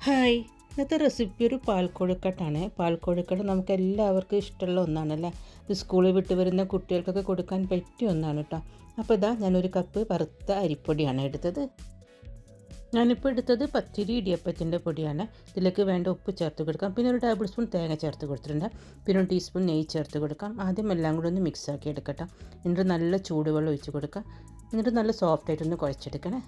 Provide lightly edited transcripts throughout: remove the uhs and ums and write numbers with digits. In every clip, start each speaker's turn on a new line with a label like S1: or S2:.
S1: Hi, ഇന്നത്തെ recipe ഒരു പാൽക്കൊഴുക്കട്ടാണ്. പാൽക്കൊഴുക്കട്ട് നമുക്ക് എല്ലാവർക്കും ഇഷ്ടമുള്ള ഒന്നാണല്ലേ. ഇത് സ്കൂളിൽ വിട്ട് വരുന്ന കുട്ടികൾക്കൊക്കെ കൊടുക്കാൻ പറ്റിയ ഒന്നാണ് കേട്ടോ. അപ്പോൾ ഇതാ ഞാനൊരു കപ്പ് വറുത്ത അരിപ്പൊടിയാണ് എടുത്തത്. ഞാനിപ്പോൾ എടുത്തത് പത്തിരി ഇടിയപ്പത്തിൻ്റെ പൊടിയാണ്. ഇതിലേക്ക് വേണ്ട ഉപ്പ് ചേർത്ത് കൊടുക്കാം, പിന്നെ ഒരു ടേബിൾ സ്പൂൺ തേങ്ങ ചേർത്ത് കൊടുത്തിട്ടുണ്ട്, പിന്നെ ഒരു ടീസ്പൂൺ നെയ്യ് ചേർത്ത് കൊടുക്കാം. ആദ്യം എല്ലാം കൂടെ ഒന്ന് മിക്സ് ആക്കി എടുക്കട്ടെ. എന്നിട്ട് നല്ല ചൂടുവെള്ളം ഒഴിച്ച് കൊടുക്കാം. എന്നിട്ട് നല്ല സോഫ്റ്റായിട്ടൊന്ന് കുഴച്ചെടുക്കണേ.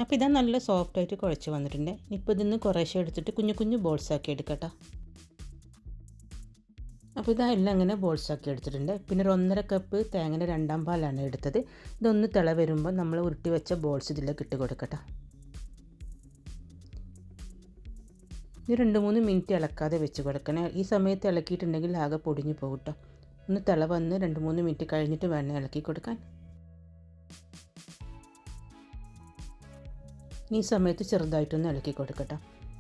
S1: അപ്പോൾ ഇതാ നല്ല സോഫ്റ്റായിട്ട് കുഴച്ച് വന്നിട്ടുണ്ട്. ഇപ്പോൾ ഇതിന്ന് കുറേശ്ശെ എടുത്തിട്ട് കുഞ്ഞു കുഞ്ഞു ബോൾസാക്കി എടുക്കട്ടെ. അപ്പോൾ ഇതാ എല്ലാം അങ്ങനെ ബോൾസാക്കി എടുത്തിട്ടുണ്ട്. പിന്നെ ഒരു 1.5 കപ്പ് തേങ്ങയുടെ രണ്ടാം പാലാണ് എടുത്തത്. ഇതൊന്ന് തിള വരുമ്പോൾ നമ്മൾ ഉരുട്ടി വെച്ച ബോൾസ് ഇതിലേക്ക് ഇട്ട് കൊടുക്കട്ടെ. ഇത് 2-3 മിനിറ്റ് ഇളക്കാതെ വെച്ച് കൊടുക്കണേ. ഈ സമയത്ത് ഇളക്കിയിട്ടുണ്ടെങ്കിൽ ആകെ പൊടിഞ്ഞു പോകും കേട്ടോ. ഒന്ന് തിള വന്ന് 2-3 മിനിറ്റ് കഴിഞ്ഞിട്ട് വേണം ഇളക്കി കൊടുക്കാൻ. ഈ സമയത്ത് ചെറുതായിട്ടൊന്ന് ഇളക്കി കൊടുക്കട്ടെ.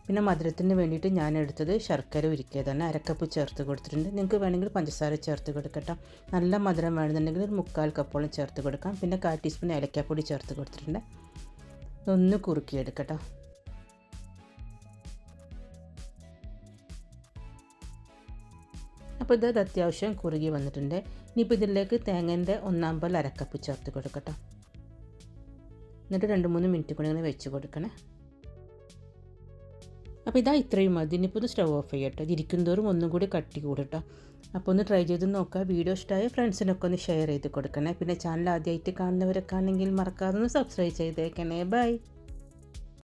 S1: പിന്നെ മധുരത്തിന് വേണ്ടിയിട്ട് ഞാൻ എടുത്തത് ശർക്കര ഉരുക്കിയതാണ്. 1/2 കപ്പ് ചേർത്ത് കൊടുത്തിട്ടുണ്ട്. നിങ്ങൾക്ക് വേണമെങ്കിൽ പഞ്ചസാര ചേർത്ത് കൊടുക്കട്ടെ. നല്ല മധുരം വേണമെന്നുണ്ടെങ്കിൽ ഒരു 3/4 കപ്പോളം ചേർത്ത് കൊടുക്കാം. പിന്നെ 1/4 ടീസ്പൂൺ ഏലക്കാപ്പൊടി ചേർത്ത് കൊടുത്തിട്ടുണ്ട്. ഒന്ന് കുറുക്കിയെടുക്കട്ടെ. അപ്പോൾ ഇത് അത്യാവശ്യം കുറുകി വന്നിട്ടുണ്ട്. ഇനിയിപ്പോൾ ഇതിലേക്ക് തേങ്ങേൻ്റെ 1/4 പാൽ 1/2 കപ്പ് ചേർത്ത് കൊടുക്കട്ടെ. എന്നിട്ട് 2-3 മിനിറ്റ് കൂടി ഇങ്ങനെ വെച്ച് കൊടുക്കണേ. അപ്പോൾ ഇതാ ഇത്രയും മതി. ഇനിയിപ്പോൾ ഒന്ന് സ്റ്റവ് ഓഫ് ചെയ്യട്ടോ. ഇരിക്കും തോറും ഒന്നും കൂടി കട്ടി കൂടട്ടോ. അപ്പോൾ ഒന്ന് ട്രൈ ചെയ്ത് നോക്കുക. വീഡിയോ ഇഷ്ടമായ ഫ്രണ്ട്സിനൊക്കെ ഒന്ന് ഷെയർ ചെയ്ത് കൊടുക്കണേ. പിന്നെ ചാനൽ ആദ്യമായിട്ട് കാണുന്നവരൊക്കെ ആണെങ്കിൽ മറക്കാതെ ഒന്ന് സബ്സ്ക്രൈബ് ചെയ്തേക്കണേ. ബൈ.